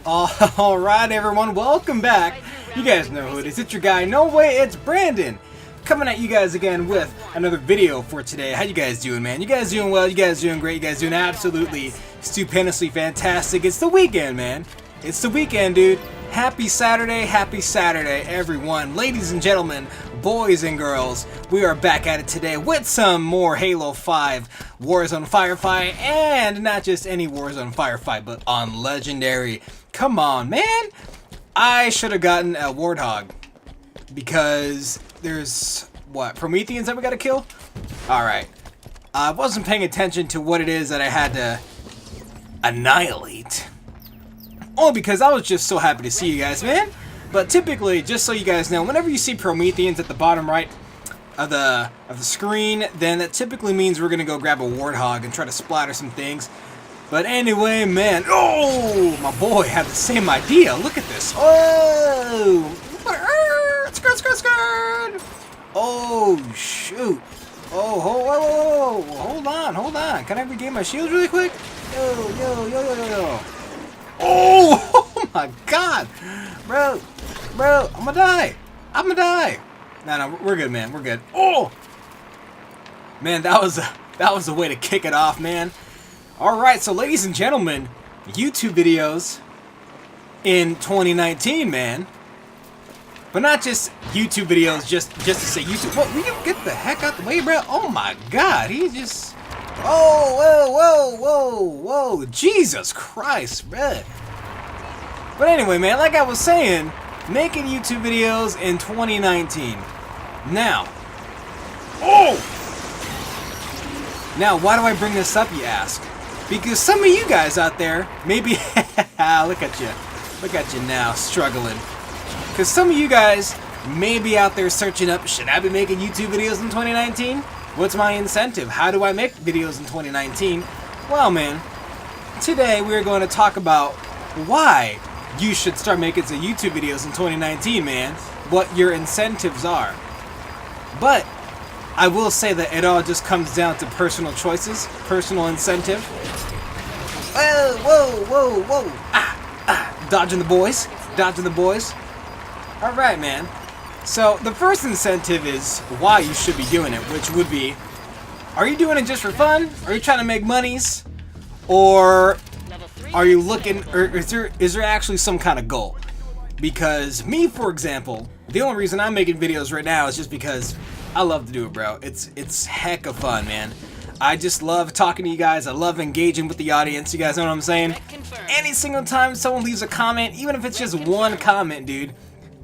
Alright everyone, welcome back. You guys know who it is. It's your guy, no way, it's Brandon. Coming at you guys again with another video for today. How you guys doing, man? You guys doing well? You guys doing great? You guys doing absolutely stupendously fantastic. It's the weekend, man. It's the weekend, dude. Happy Saturday, everyone. Ladies and gentlemen, boys and girls, we are back at it today with some more Halo 5 Warzone Firefight, and not just any Warzone Firefight, but on Legendary. Come on, man! I should have gotten a Warthog, because there's, what, Prometheans that we gotta kill? Alright. I wasn't paying attention to what it is that I had to annihilate. Only because I was just so happy to see you guys, man. But typically, just so you guys know, whenever you see Prometheans at the bottom right of the screen, then that typically means we're gonna go grab a Warthog and try to splatter some things. But anyway, man, oh, my boy had the same idea. Look at this. Oh, skirt. Oh, shoot. Oh, hold on. Can I regain my shield really quick? Yo. Oh my god! Bro, I'm gonna die! No, we're good, man, we're good. Oh! Man, that was a way to kick it off, man. Alright, so ladies and gentlemen, YouTube videos in 2019, man. But not just YouTube videos, just to say YouTube. What, will you get the heck out the way, bro? Oh my god, he just... Oh, whoa, Jesus Christ, bruh. But anyway, man, like I was saying, making YouTube videos in 2019. Now, why do I bring this up, you ask? Because some of you guys out there, maybe, look at you now, struggling. Because some of you guys may be out there searching up, should I be making YouTube videos in 2019? What's my incentive? How do I make videos in 2019? Well, man, today we're going to talk about why you should start making some YouTube videos in 2019, man. What your incentives are. But I will say that it all just comes down to personal choices, personal incentive. Whoa. Dodging the boys. Alright, man. So, the first incentive is why you should be doing it, which would be, are you doing it just for fun? Are you trying to make monies? Or are you looking, or is there actually some kind of goal? Because me, for example, the only reason I'm making videos right now is just because I love to do it, bro. It's heck of fun, man. I just love talking to you guys. I love engaging with the audience. You guys know what I'm saying? Any single time someone leaves a comment, even if it's just one comment, dude,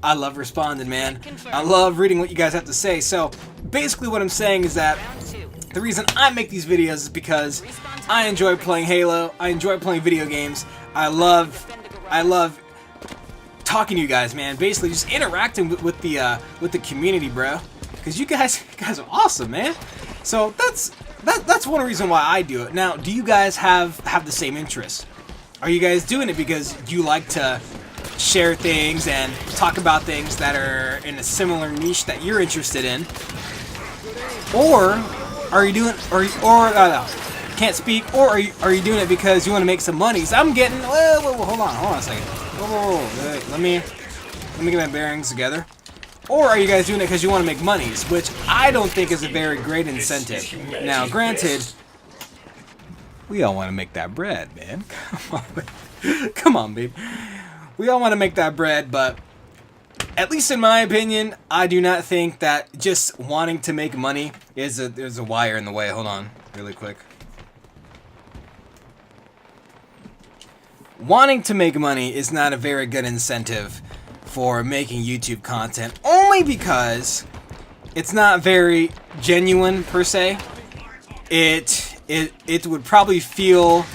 I love responding, man. I love reading what you guys have to say. So, basically what I'm saying is that the reason I make these videos is because I enjoy playing Halo. I enjoy playing video games. I love talking to you guys, man. Basically, just interacting with the community, bro. Because you guys are awesome, man. So that's one reason why I do it. Now, do you guys have the same interests? Are you guys doing it because you like to share things and talk about things that are in a similar niche that you're interested in? Or are you doing, can't speak, or are you doing it because you want to make some money? So I'm getting, whoa, hold on a second. Whoa, let me get my bearings together. Or are you guys doing it because you want to make monies, which I don't think is a very great incentive. Now, granted, we all want to make that bread, man. Come on, babe. We all want to make that bread, but at least in my opinion, I do not think that just wanting to make money there's a wire in the way. Hold on, really quick. Wanting to make money is not a very good incentive for making YouTube content, only because it's not very genuine per se. It would probably feel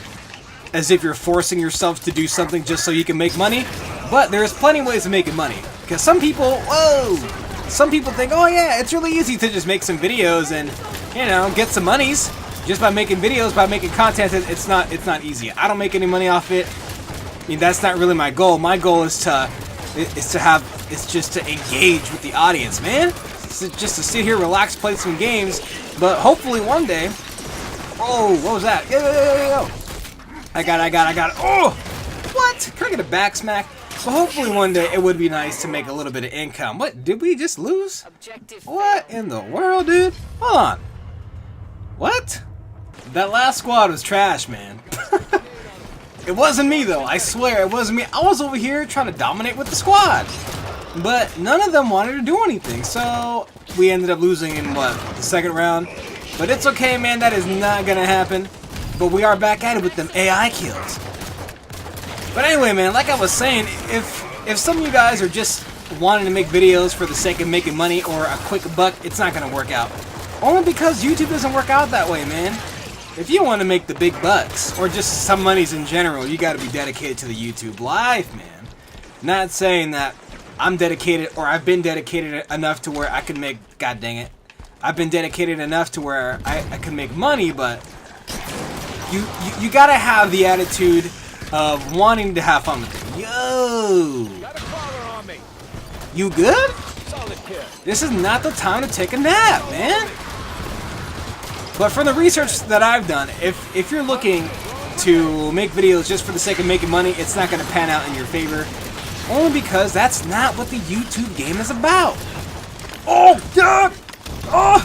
as if you're forcing yourself to do something just so you can make money. But there's plenty of ways of making money. Because some people think, oh yeah, it's really easy to just make some videos and, you know, get some monies just by making videos, by making content. It's not easy. I don't make any money off it. I mean, that's not really my goal. My goal is just to engage with the audience, man. It's just to sit here, relax, play some games. But hopefully one day. Oh, what was that? Yo. I got it. Oh! What? What? Can I get a back smack? But hopefully one day it would be nice to make a little bit of income. What? Did we just lose? What in the world, dude? Hold on. What? That last squad was trash, man. It wasn't me, though. I swear, it wasn't me. I was over here trying to dominate with the squad. But none of them wanted to do anything. So we ended up losing in, what, the second round? But it's okay, man. That is not going to happen. But we are back at it with them AI kills. But anyway, man, like I was saying, if some of you guys are just wanting to make videos for the sake of making money or a quick buck, it's not going to work out. Only because YouTube doesn't work out that way, man. If you want to make the big bucks, or just some monies in general, you got to be dedicated to the YouTube life, man. Not saying that I'm dedicated, or I've been dedicated enough to where I can make, god dang it, I've been dedicated enough to where I can make money, but you got to have the attitude of wanting to have fun with it. Yo! You good? This is not the time to take a nap, man. But from the research that I've done, if you're looking to make videos just for the sake of making money, it's not going to pan out in your favor. Only because that's not what the YouTube game is about. Oh, God! Oh!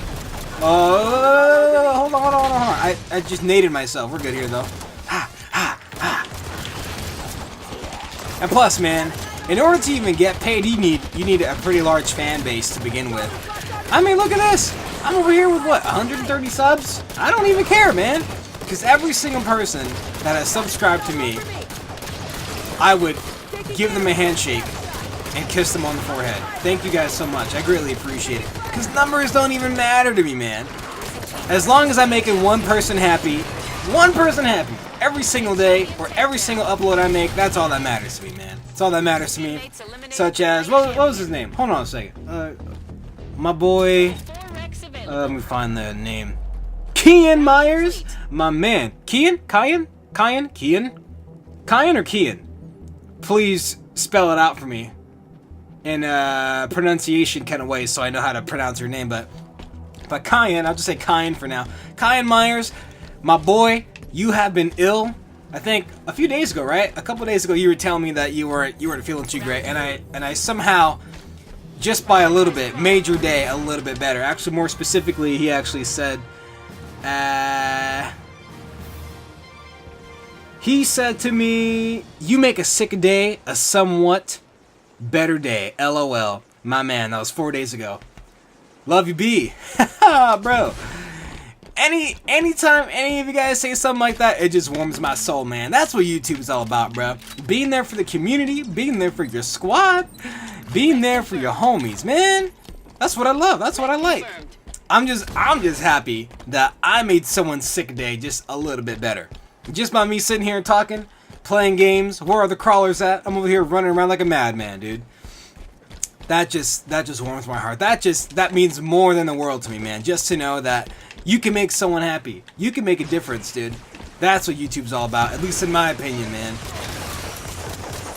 Hold on. I just naded myself. We're good here, though. And plus, man, in order to even get paid, you need a pretty large fan base to begin with. I mean, look at this. I'm over here with, what, 130 subs? I don't even care, man. Because every single person that has subscribed to me, I would give them a handshake and kiss them on the forehead. Thank you guys so much. I greatly appreciate it. Because numbers don't even matter to me, man. As long as I'm making one person happy, every single day, or every single upload I make, that's all that matters to me, man. That's all that matters to me. Such as, what was his name? Hold on a second. My boy, let me find the name. Kian Myers? My man. Kian? Or Kian? Please spell it out for me in a pronunciation kind of way so I know how to pronounce your name, but Kian, I'll just say Kian for now. Kian Myers, my boy, you have been ill. I think a few days ago, right? A couple days ago, you were telling me that you weren't feeling too great, and I somehow, just by a little bit, made your day a little bit better. Actually, more specifically, he actually said, he said to me, "You make a sick day a somewhat better day." LOL, my man. That was 4 days ago. Love you, B. Bro. Anytime any of you guys say something like that, it just warms my soul, man. That's what YouTube is all about, bro. Being there for the community, being there for your squad, being there for your homies, man. That's what I love. That's what I like. I'm just happy that I made someone's sick day just a little bit better. Just by me sitting here talking, playing games. Where are the crawlers at? I'm over here running around like a madman, dude. That just warms my heart. That means more than the world to me, man. Just to know that you can make someone happy. You can make a difference, dude. That's what YouTube's all about, at least in my opinion, man.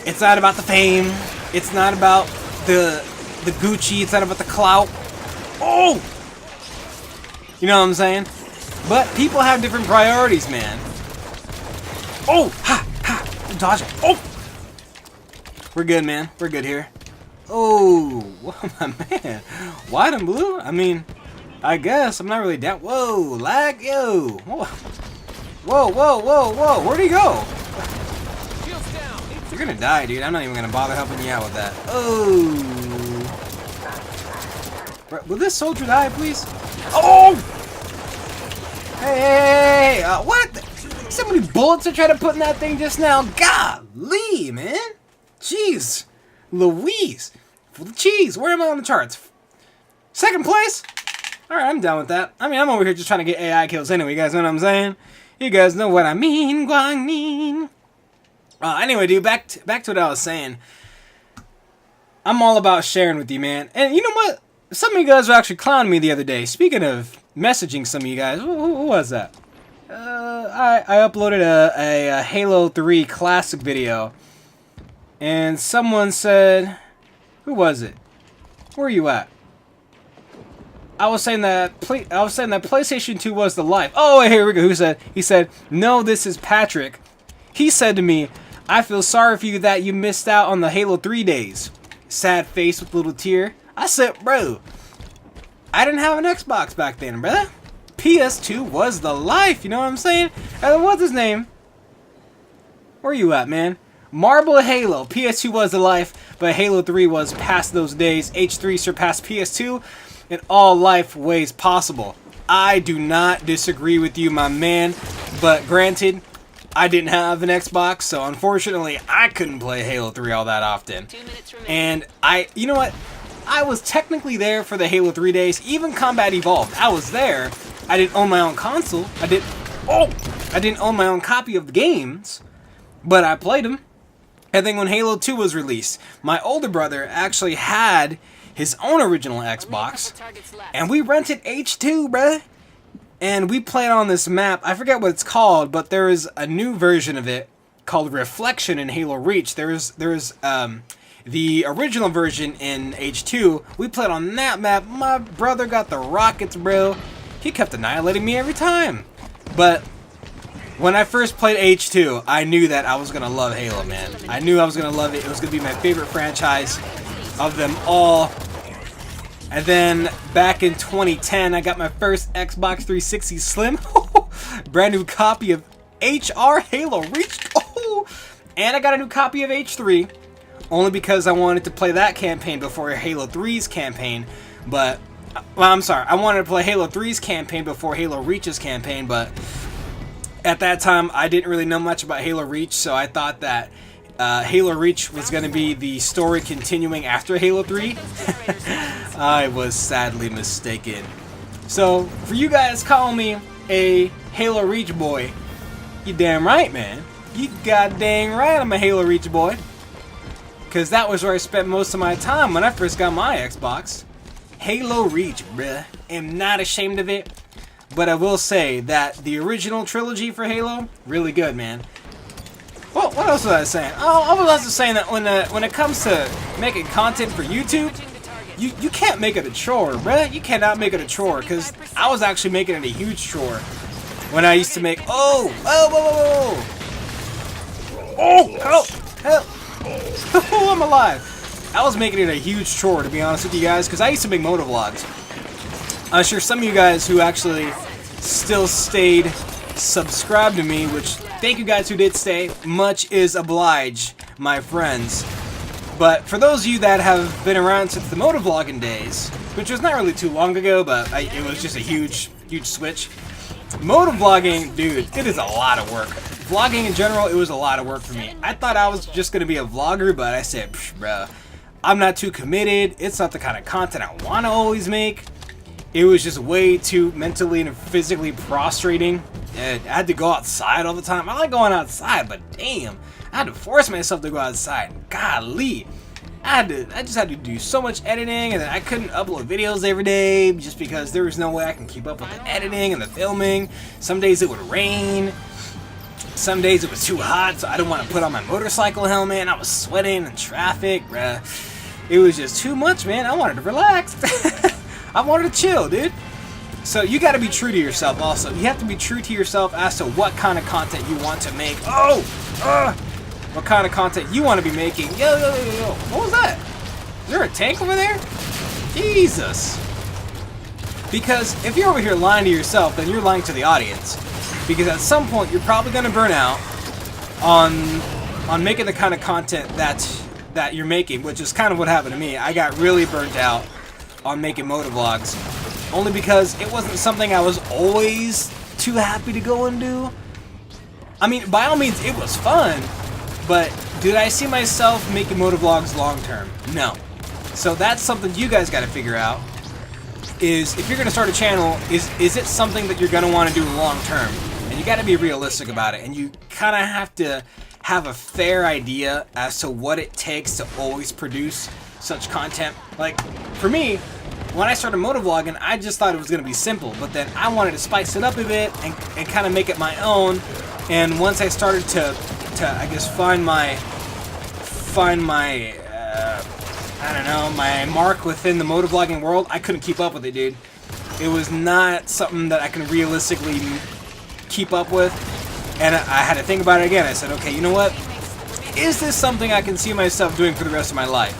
It's not about the fame. It's not about the Gucci. It's not about the clout. Oh! You know what I'm saying? But people have different priorities, man. Oh! Ha! Ha! Dodge it. Oh! We're good, man. We're good here. Oh! My man. White and blue? I mean, I guess. I'm not really down. Whoa! Lag! Yo! Whoa! Whoa! Where'd he go? You're gonna die, dude. I'm not even gonna bother helping you out with that. Oh! Will this soldier die, please? Oh! Hey! What? So many bullets I tried to put in that thing just now. Golly, man! Jeez, Louise, for the cheese. Where am I on the charts? Second place. All right, I'm done with that. I mean, I'm over here just trying to get AI kills anyway. You guys know what I'm saying? You guys know what I mean, Guangmin. Anyway, dude, back to what I was saying. I'm all about sharing with you, man. And you know what? Some of you guys were actually clowning me the other day. Speaking of messaging some of you guys, who was that? I uploaded a Halo 3 classic video. And someone said, who was it? Where are you at? I was saying that PlayStation 2 was the life. Oh, here we go. Who said? He said, "No, this is Patrick." He said to me, I feel sorry for you that you missed out on the Halo 3 days. Sad face with a little tear. I said, bro, I didn't have an Xbox back then, brother. PS2 was the life, you know what I'm saying? What's his name? Where you at, man? Marble Halo. PS2 was the life, but Halo 3 was past those days. H3 surpassed PS2 in all life ways possible. I do not disagree with you, my man, but granted, I didn't have an Xbox, so unfortunately, I couldn't play Halo 3 all that often. And you know what? I was technically there for the Halo 3 days, even Combat Evolved. I was there. I didn't own my own console. I didn't own my own copy of the games, but I played them. And then when Halo 2 was released, my older brother actually had his own original Xbox, and we rented H2, bruh. And we played on this map. I forget what it's called, but there is a new version of it called Reflection in Halo Reach. There is the original version in H2. We played on that map. My brother got the rockets, bro. He kept annihilating me every time. But when I first played H2, I knew that I was going to love Halo, man. I knew I was going to love it. It was going to be my favorite franchise of them all. And then back in 2010, I got my first Xbox 360 Slim. Brand new copy of HR Halo Reach. And I got a new copy of H3. Only because I wanted to play that campaign before Halo 3's campaign. But, well, I'm sorry. I wanted to play Halo 3's campaign before Halo Reach's campaign. But at that time, I didn't really know much about Halo Reach. So I thought that Halo Reach was going to be the story continuing after Halo 3. I was sadly mistaken. So, for you guys calling me a Halo Reach boy, you damn right, man. You goddamn right I'm a Halo Reach boy. Because that was where I spent most of my time when I first got my Xbox. Halo Reach, bruh. I'm not ashamed of it. But I will say that the original trilogy for Halo, really good, man. Well, what else was I saying? Oh, I was also saying that when it comes to making content for YouTube, you can't make it a chore, bruh. You cannot make it a chore, because I was actually making it a huge chore when I used to make. Oh, help! Oh, I'm alive. I was making it a huge chore, to be honest with you guys, because I used to make motovlogs. I'm sure some of you guys who actually still stayed subscribed to me, which thank you guys who did stay. Much is obliged, my friends. But for those of you that have been around since the motovlogging days, which was not really too long ago, but it was just a huge switch. Motovlogging, dude, it is a lot of work. Vlogging in general, it was a lot of work for me. I thought I was just going to be a vlogger, but I said, bruh, I'm not too committed. It's not the kind of content I want to always make. It was just way too mentally and physically prostrating. And I had to go outside all the time. I like going outside, but damn, I had to force myself to go outside. Golly. I just had to do so much editing, and then I couldn't upload videos every day just because there was no way I can keep up with the editing and the filming. Some days it would rain. Some days it was too hot, so I didn't want to put on my motorcycle helmet, and I was sweating in traffic, bruh. It was just too much, man. I wanted to relax. I wanted to chill, dude. So you got to be true to yourself also. You have to be true to yourself as to what kind of content you want to make. What kind of content you want to be making. Yo. What was that? Is there a tank over there? Jesus. Because if you're over here lying to yourself, then you're lying to the audience. Because at some point, you're probably going to burn out on making the kind of content that you're making, which is kind of what happened to me. I got really burnt out on making motovlogs, only because it wasn't something I was always too happy to go and do. I mean, by all means, it was fun, but did I see myself making motovlogs long term? No. So that's something you guys got to figure out. Is if you're going to start a channel, is it something that you're going to want to do long term? And you got to be realistic about it, and you kind of have to have a fair idea as to what it takes to always produce such content. Like, for me, when I started motovlogging, I just thought it was going to be simple, but then I wanted to spice it up a bit and kind of make it my own. And once I started to I guess find my I don't know, my mark within the motovlogging world, I couldn't keep up with it, dude. It was not something that I can realistically keep up with, and I had to think about it again. I said, okay, you know what? is this something I can see myself doing for the rest of my life?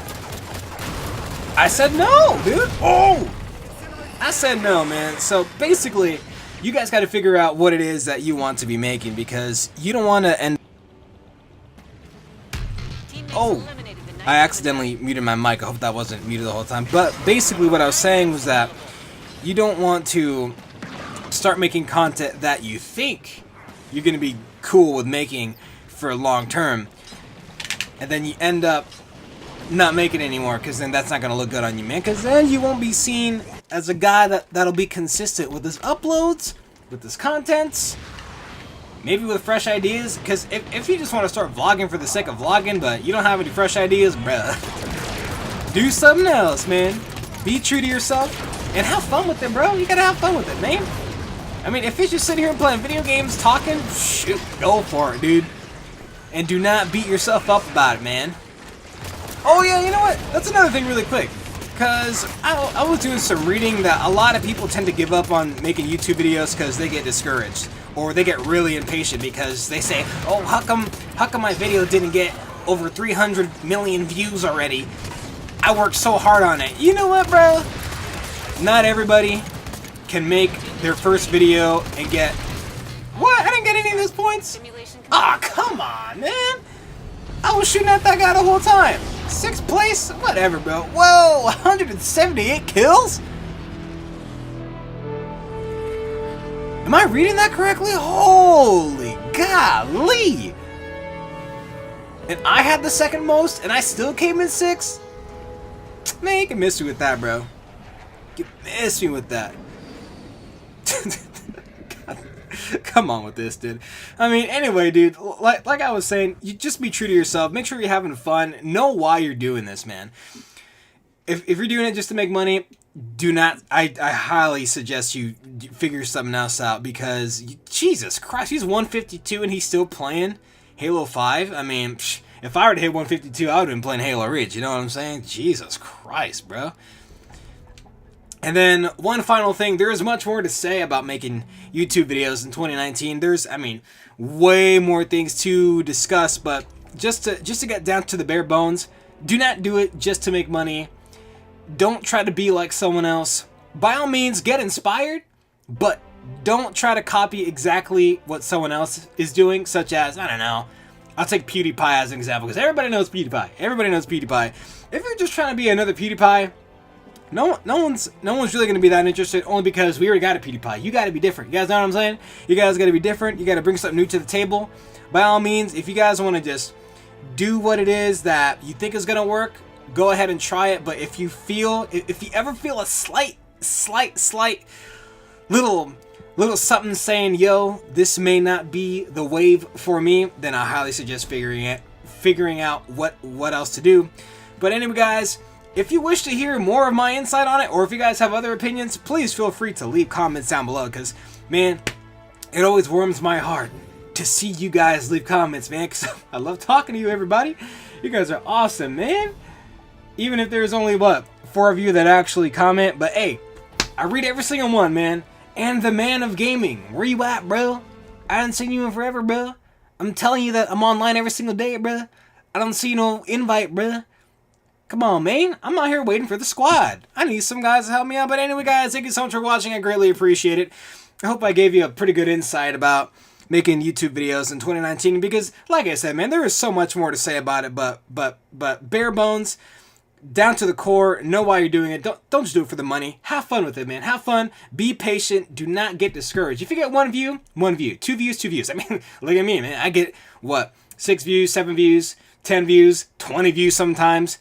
I said no, dude. Oh! I said no, man. So basically, you guys got to figure out what it is that you want to be making, because you don't want to end... Oh! I accidentally muted my mic. I hope that wasn't muted the whole time. But basically what I was saying was that you don't want to start making content that you think you're going to be cool with making for long term, and then you end up not making it anymore, because then that's not going to look good on you, man, because then you won't be seen as a guy that'll be consistent with his uploads, with his contents, maybe with fresh ideas. Because if you just want to start vlogging for the sake of vlogging, but you don't have any fresh ideas, bruh, do something else, man. Be true to yourself and have fun with it, bro. You gotta have fun with it, man. I mean, if it's just sitting here and playing video games, talking, shoot, go for it, dude. And do not beat yourself up about it, man. Oh yeah, you know what? That's another thing really quick. Because I was doing some reading that a lot of people tend to give up on making YouTube videos because they get discouraged. Or they get really impatient because they say, oh, how come my video didn't get over 300 million views already? I worked so hard on it. You know what, bro? Not everybody can make their first video and get... What? I didn't get any of those points? Ah, come on, man. I was shooting at that guy the whole time. 6th place? Whatever, bro. Whoa, 178 kills? Am I reading that correctly? Holy golly! And I had the second most, and I still came in 6th? Man, you can miss me with that, bro. You can miss me with that. Come on with this, dude. I mean, anyway, dude, like I was saying, you just be true to yourself. Make sure you're having fun. Know why you're doing this, man. If you're doing it just to make money, do not... I highly suggest you figure something else out, because Jesus Christ, he's 152 and he's still playing Halo 5. I mean, if I were to hit 152, I would have been playing Halo Reach. You know what I'm saying? Jesus Christ, bro. And then, one final thing, there is much more to say about making YouTube videos in 2019. There's, I mean, way more things to discuss, but just to get down to the bare bones, do not do it just to make money. Don't try to be like someone else. By all means, get inspired, but don't try to copy exactly what someone else is doing, such as, I don't know, I'll take PewDiePie as an example, because everybody knows PewDiePie. Everybody knows PewDiePie. If you're just trying to be another PewDiePie, no one's really going to be that interested, only because we already got a PewDiePie. You got to be different. You guys know what I'm saying? You guys got to be different. You got to bring something new to the table. By all means, if you guys want to just do what it is that you think is going to work, go ahead and try it. But if you ever feel a slight little something saying, yo, this may not be the wave for me, then I highly suggest figuring out what else to do. But anyway, guys, if you wish to hear more of my insight on it, or if you guys have other opinions, please feel free to leave comments down below, because, man, it always warms my heart to see you guys leave comments, man, because I love talking to you, everybody. You guys are awesome, man. Even if there's only, 4 of you that actually comment, but hey, I read every single one, man. And the man of gaming, where you at, bro? I haven't seen you in forever, bro. I'm telling you that I'm online every single day, bro. I don't see no invite, bro. Come on, man. I'm out here waiting for the squad. I need some guys to help me out. But anyway, guys, thank you so much for watching. I greatly appreciate it. I hope I gave you a pretty good insight about making YouTube videos in 2019. Because, like I said, man, there is so much more to say about it. But bare bones, down to the core, know why you're doing it. Don't just do it for the money. Have fun with it, man. Have fun. Be patient. Do not get discouraged. If you get 1 view, 1 view. 2 views, 2 views. I mean, look at me, man. I get, 6 views, 7 views, 10 views, 20 views sometimes.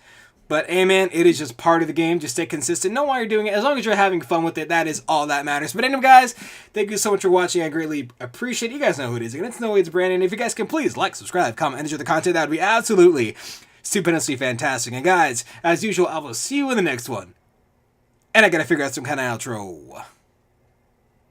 But, hey, man, it is just part of the game. Just stay consistent. Know why you're doing it. As long as you're having fun with it, that is all that matters. But anyway, guys, thank you so much for watching. I greatly appreciate it. You guys know who it is. Again, it's No Way, it's Brandon. If you guys can please like, subscribe, comment, and enjoy the content, that would be absolutely stupendously fantastic. And, guys, as usual, I will see you in the next one. And I gotta figure out some kind of outro.